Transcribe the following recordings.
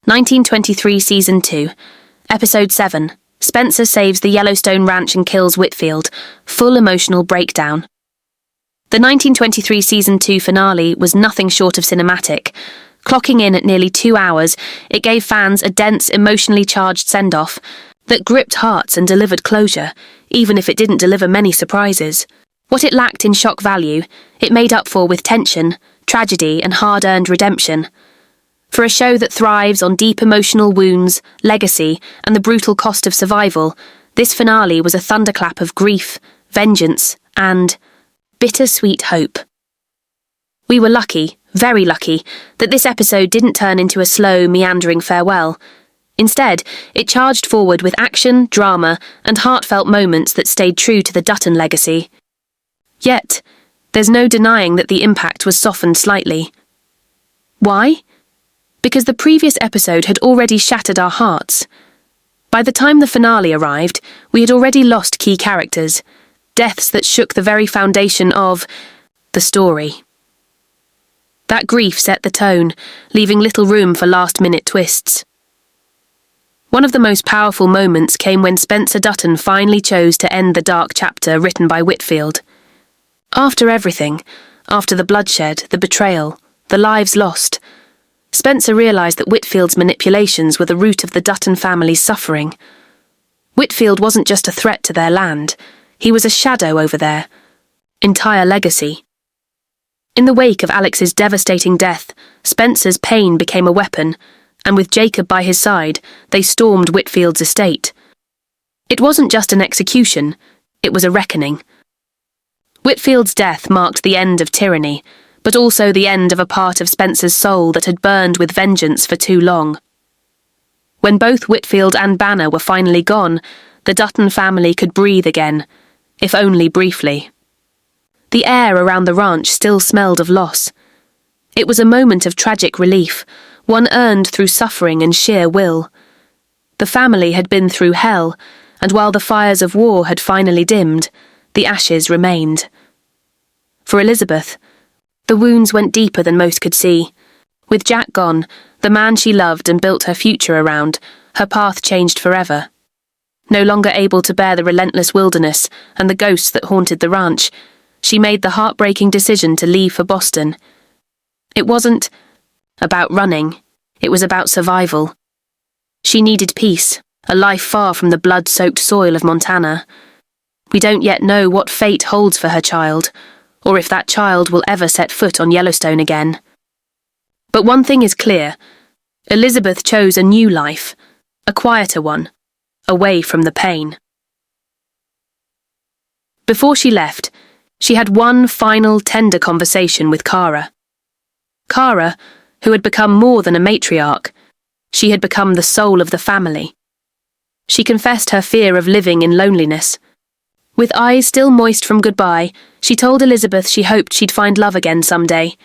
1923 Season 2, Episode 7, Spencer saves the Yellowstone Ranch and kills Whitfield, full emotional breakdown. The 1923 Season 2 finale was nothing short of cinematic. Clocking in at nearly 2 hours, it gave fans a dense, emotionally charged send-off that gripped hearts and delivered closure, even if it didn't deliver many surprises. What it lacked in shock value, it made up for with tension, tragedy, and hard-earned redemption. For a show that thrives on deep emotional wounds, legacy, and the brutal cost of survival, this finale was a thunderclap of grief, vengeance, and bittersweet hope. We were lucky, very lucky, that this episode didn't turn into a slow, meandering farewell. Instead, it charged forward with action, drama, and heartfelt moments that stayed true to the Dutton legacy. Yet, there's no denying that the impact was softened slightly. Why? Because the previous episode had already shattered our hearts. By the time the finale arrived, we had already lost key characters, deaths that shook the very foundation of the story. That grief set the tone, leaving little room for last-minute twists. One of the most powerful moments came when Spencer Dutton finally chose to end the dark chapter written by Whitfield. After everything, after the bloodshed, the betrayal, the lives lost, Spencer realised that Whitfield's manipulations were the root of the Dutton family's suffering. Whitfield wasn't just a threat to their land, he was a shadow over their entire legacy. In the wake of Alex's devastating death, Spencer's pain became a weapon, and with Jacob by his side, they stormed Whitfield's estate. It wasn't just an execution, it was a reckoning. Whitfield's death marked the end of tyranny, but also the end of a part of Spencer's soul that had burned with vengeance for too long. When both Whitfield and Banner were finally gone, the Dutton family could breathe again, if only briefly. The air around the ranch still smelled of loss. It was a moment of tragic relief, one earned through suffering and sheer will. The family had been through hell, and while the fires of war had finally dimmed, the ashes remained. For Elizabeth, the wounds went deeper than most could see. With Jack gone, the man she loved and built her future around, her path changed forever. No longer able to bear the relentless wilderness and the ghosts that haunted the ranch, she made the heartbreaking decision to leave for Boston. It wasn't about running, it was about survival. She needed peace, a life far from the blood-soaked soil of Montana. We don't yet know what fate holds for her child, or if that child will ever set foot on Yellowstone again. But one thing is clear, Elizabeth chose a new life, a quieter one, away from the pain. Before she left, she had one final tender conversation with Cara. Cara, who had become more than a matriarch, she had become the soul of the family. She confessed her fear of living in loneliness. With eyes still moist from goodbye, she told Elizabeth she hoped she'd find love again someday.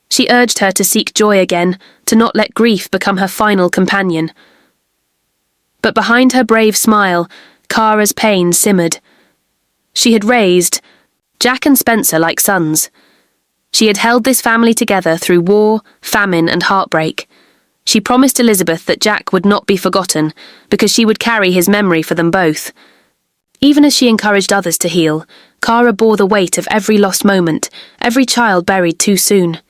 She urged her to seek joy again, to not let grief become her final companion. But behind her brave smile, Cara's pain simmered. She had raised Jack and Spencer like sons. She had held this family together through war, famine, and heartbreak. She promised Elizabeth that Jack would not be forgotten, because she would carry his memory for them both. Even as she encouraged others to heal, Cara bore the weight of every lost moment, every child buried too soon.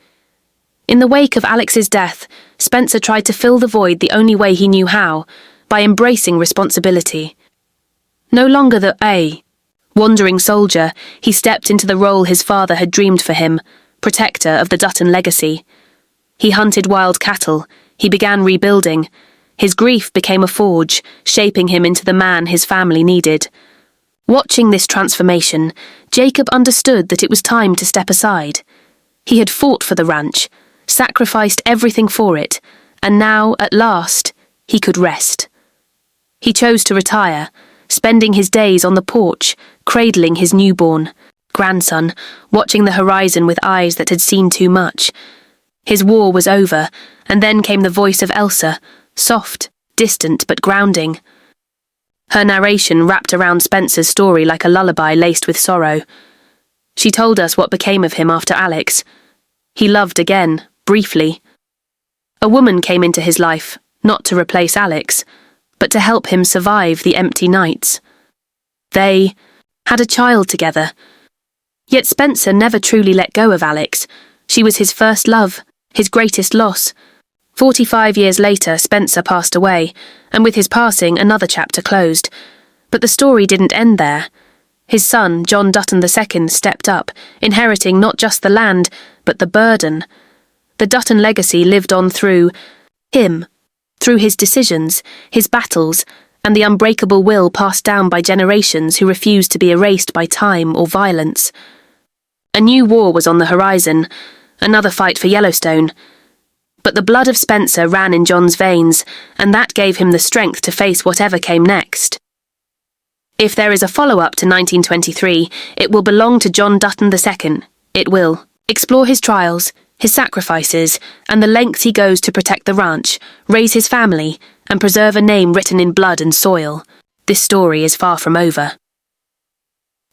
In the wake of Alex's death, Spencer tried to fill the void the only way he knew how, by embracing responsibility. No longer the wandering soldier, he stepped into the role his father had dreamed for him, protector of the Dutton legacy. He hunted wild cattle, he began rebuilding. His grief became a forge, shaping him into the man his family needed. Watching this transformation, Jacob understood that it was time to step aside. He had fought for the ranch, sacrificed everything for it, and now, at last, he could rest. He chose to retire, spending his days on the porch, cradling his newborn grandson, watching the horizon with eyes that had seen too much. His war was over, and then came the voice of Elsa, soft, distant but grounding. Her narration wrapped around Spencer's story like a lullaby laced with sorrow. She told us what became of him after Alex. He loved again, briefly. A woman came into his life, not to replace Alex, but to help him survive the empty nights. They had a child together. Yet Spencer never truly let go of Alex. She was his first love, his greatest loss. 45 years later, Spencer passed away, and with his passing, another chapter closed. But the story didn't end there. His son, John Dutton II, stepped up, inheriting not just the land, but the burden. The Dutton legacy lived on through him, through his decisions, his battles, and the unbreakable will passed down by generations who refused to be erased by time or violence. A new war was on the horizon, another fight for Yellowstone. But the blood of Spencer ran in John's veins, and that gave him the strength to face whatever came next. If there is a follow-up to 1923, it will belong to John Dutton II. It will explore his trials, his sacrifices, and the lengths he goes to protect the ranch, raise his family, and preserve a name written in blood and soil. This story is far from over.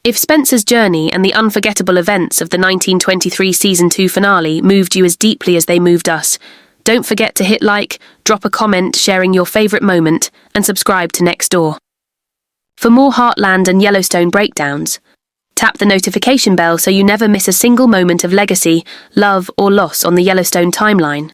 If Spencer's journey and the unforgettable events of the 1923 Season 2 finale moved you as deeply as they moved us, don't forget to hit like, drop a comment sharing your favourite moment, and subscribe to Next Door. For more Heartland and Yellowstone breakdowns, tap the notification bell so you never miss a single moment of legacy, love, or loss on the Yellowstone timeline.